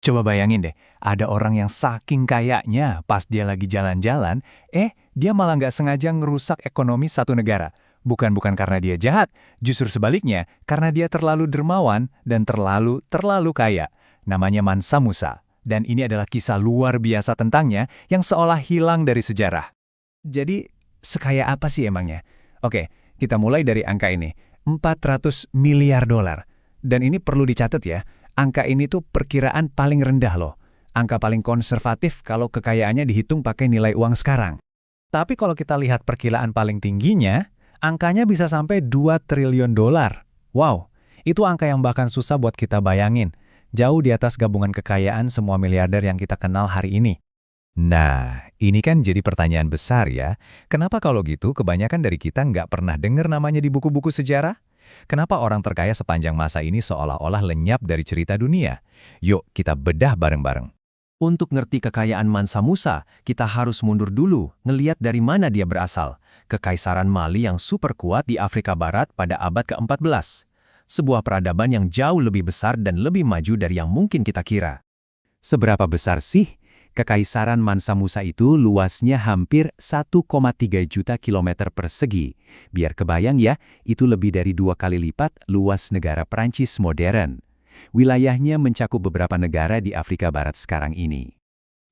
Coba bayangin deh, ada orang yang saking kayanya pas dia lagi jalan-jalan, dia malah nggak sengaja ngerusak ekonomi satu negara. Bukan karena dia jahat, justru sebaliknya, karena dia terlalu dermawan dan terlalu kaya. Namanya Mansa Musa. Dan ini adalah kisah luar biasa tentangnya yang seolah hilang dari sejarah. Jadi, sekaya apa sih emangnya? Oke, kita mulai dari angka ini. 400 miliar dolar. Dan ini perlu dicatat ya, angka ini tuh perkiraan paling rendah loh. Angka paling konservatif kalau kekayaannya dihitung pakai nilai uang sekarang. Tapi kalau kita lihat perkiraan paling tingginya, angkanya bisa sampai 2 triliun dolar. Wow, itu angka yang bahkan susah buat kita bayangin. Jauh di atas gabungan kekayaan semua miliarder yang kita kenal hari ini. Nah, ini kan jadi pertanyaan besar ya. Kenapa kalau gitu kebanyakan dari kita nggak pernah dengar namanya di buku-buku sejarah? Kenapa orang terkaya sepanjang masa ini seolah-olah lenyap dari cerita dunia? Yuk, kita bedah bareng-bareng. Untuk ngerti kekayaan Mansa Musa, kita harus mundur dulu, ngeliat dari mana dia berasal. Kekaisaran Mali yang super kuat di Afrika Barat pada abad ke-14. Sebuah peradaban yang jauh lebih besar dan lebih maju dari yang mungkin kita kira. Seberapa besar sih? Kekaisaran Mansa Musa itu luasnya hampir 1,3 juta kilometer persegi. Biar kebayang ya, itu lebih dari 2 kali lipat luas negara Prancis modern. Wilayahnya mencakup beberapa negara di Afrika Barat sekarang ini.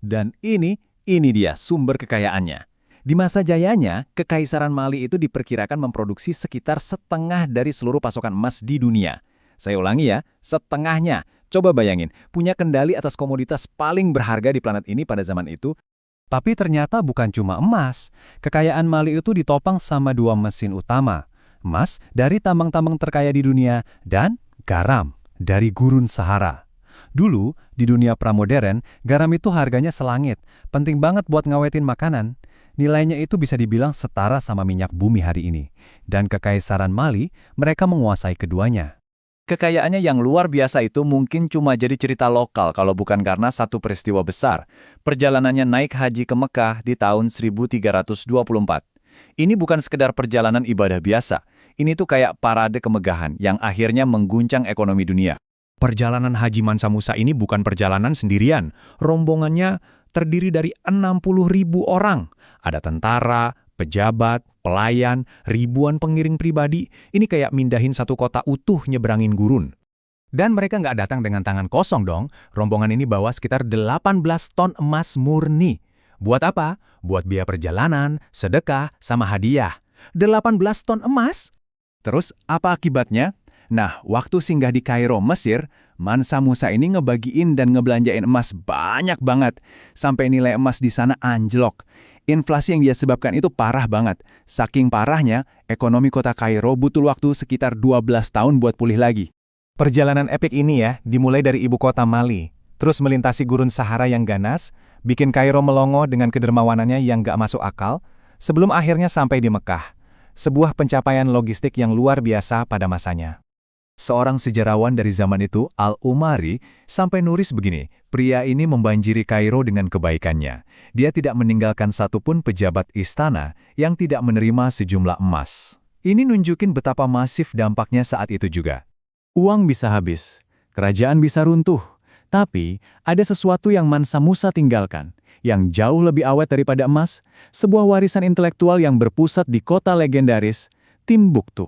Dan ini dia sumber kekayaannya. Di masa jayanya, Kekaisaran Mali itu diperkirakan memproduksi sekitar setengah dari seluruh pasokan emas di dunia. Saya ulangi ya, setengahnya. Coba bayangin, punya kendali atas komoditas paling berharga di planet ini pada zaman itu. Tapi ternyata bukan cuma emas. Kekayaan Mali itu ditopang sama dua mesin utama. Emas dari tambang-tambang terkaya di dunia dan garam dari gurun Sahara. Dulu, di dunia pramodern, garam itu harganya selangit. Penting banget buat ngawetin makanan. Nilainya itu bisa dibilang setara sama minyak bumi hari ini. Dan Kekaisaran Mali, mereka menguasai keduanya. Kekayaannya yang luar biasa itu mungkin cuma jadi cerita lokal kalau bukan karena satu peristiwa besar. Perjalanannya naik haji ke Mekah di tahun 1324. Ini bukan sekedar perjalanan ibadah biasa. Ini tuh kayak parade kemegahan yang akhirnya mengguncang ekonomi dunia. Perjalanan Haji Mansa Musa ini bukan perjalanan sendirian. Rombongannya terdiri dari 60.000 orang. Ada tentara, pejabat, pelayan, ribuan pengiring pribadi. Ini kayak mindahin satu kota utuh nyeberangin gurun. Dan mereka nggak datang dengan tangan kosong dong. Rombongan ini bawa sekitar 18 ton emas murni. Buat apa? Buat biaya perjalanan, sedekah, sama hadiah. 18 ton emas? Terus apa akibatnya? Nah, waktu singgah di Kairo, Mesir, Mansa Musa ini ngebagiin dan ngebelanjain emas banyak banget. Sampai nilai emas di sana anjlok. Inflasi yang dia sebabkan itu parah banget. Saking parahnya, ekonomi kota Kairo butuh waktu sekitar 12 tahun buat pulih lagi. Perjalanan epik ini ya, dimulai dari ibu kota Mali. Terus melintasi gurun Sahara yang ganas, bikin Kairo melongo dengan kedermawanannya yang gak masuk akal, sebelum akhirnya sampai di Mekah. Sebuah pencapaian logistik yang luar biasa pada masanya. Seorang sejarawan dari zaman itu, Al-Umari, sampai nulis begini, pria ini membanjiri Kairo dengan kebaikannya. Dia tidak meninggalkan satupun pejabat istana yang tidak menerima sejumlah emas. Ini nunjukin betapa masif dampaknya saat itu juga. Uang bisa habis, kerajaan bisa runtuh, tapi ada sesuatu yang Mansa Musa tinggalkan, yang jauh lebih awet daripada emas, sebuah warisan intelektual yang berpusat di kota legendaris, Timbuktu.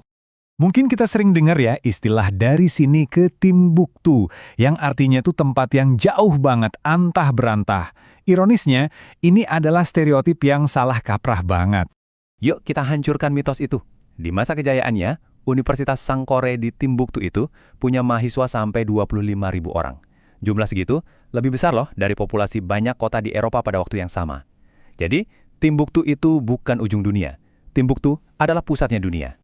Mungkin kita sering dengar ya istilah dari sini ke Timbuktu, yang artinya itu tempat yang jauh banget, antah berantah. Ironisnya, ini adalah stereotip yang salah kaprah banget. Yuk kita hancurkan mitos itu. Di masa kejayaannya, Universitas Sankore di Timbuktu itu punya mahasiswa sampai 25.000 orang. Jumlah segitu lebih besar loh dari populasi banyak kota di Eropa pada waktu yang sama. Jadi, Timbuktu itu bukan ujung dunia. Timbuktu adalah pusatnya dunia.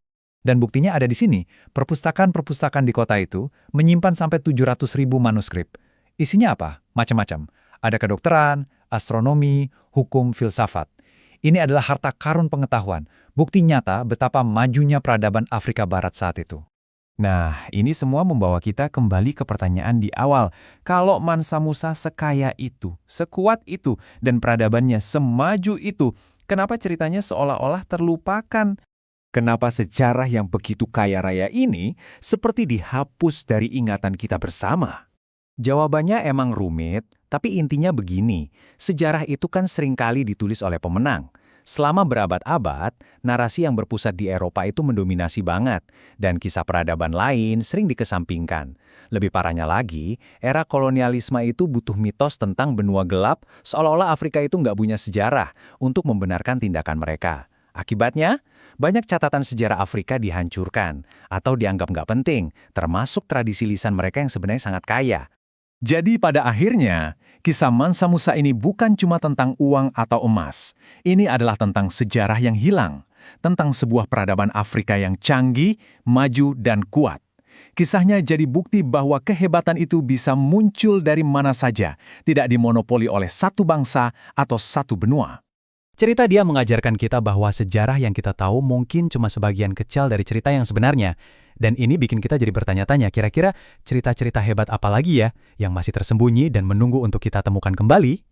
Dan buktinya ada di sini, perpustakaan-perpustakaan di kota itu menyimpan sampai 700.000 manuskrip. Isinya apa? Macam-macam. Ada kedokteran, astronomi, hukum, filsafat. Ini adalah harta karun pengetahuan, bukti nyata betapa majunya peradaban Afrika Barat saat itu. Nah, ini semua membawa kita kembali ke pertanyaan di awal. Kalau Mansa Musa sekaya itu, sekuat itu, dan peradabannya semaju itu, kenapa ceritanya seolah-olah terlupakan? Kenapa sejarah yang begitu kaya raya ini seperti dihapus dari ingatan kita bersama? Jawabannya emang rumit, tapi intinya begini, sejarah itu kan seringkali ditulis oleh pemenang. Selama berabad-abad, narasi yang berpusat di Eropa itu mendominasi banget, dan kisah peradaban lain sering dikesampingkan. Lebih parahnya lagi, era kolonialisme itu butuh mitos tentang benua gelap, seolah-olah Afrika itu nggak punya sejarah untuk membenarkan tindakan mereka. Akibatnya, banyak catatan sejarah Afrika dihancurkan atau dianggap nggak penting, termasuk tradisi lisan mereka yang sebenarnya sangat kaya. Jadi pada akhirnya, kisah Mansa Musa ini bukan cuma tentang uang atau emas. Ini adalah tentang sejarah yang hilang, tentang sebuah peradaban Afrika yang canggih, maju, dan kuat. Kisahnya jadi bukti bahwa kehebatan itu bisa muncul dari mana saja, tidak dimonopoli oleh satu bangsa atau satu benua. Cerita dia mengajarkan kita bahwa sejarah yang kita tahu mungkin cuma sebagian kecil dari cerita yang sebenarnya. Dan ini bikin kita jadi bertanya-tanya, kira-kira cerita-cerita hebat apa lagi ya yang masih tersembunyi dan menunggu untuk kita temukan kembali?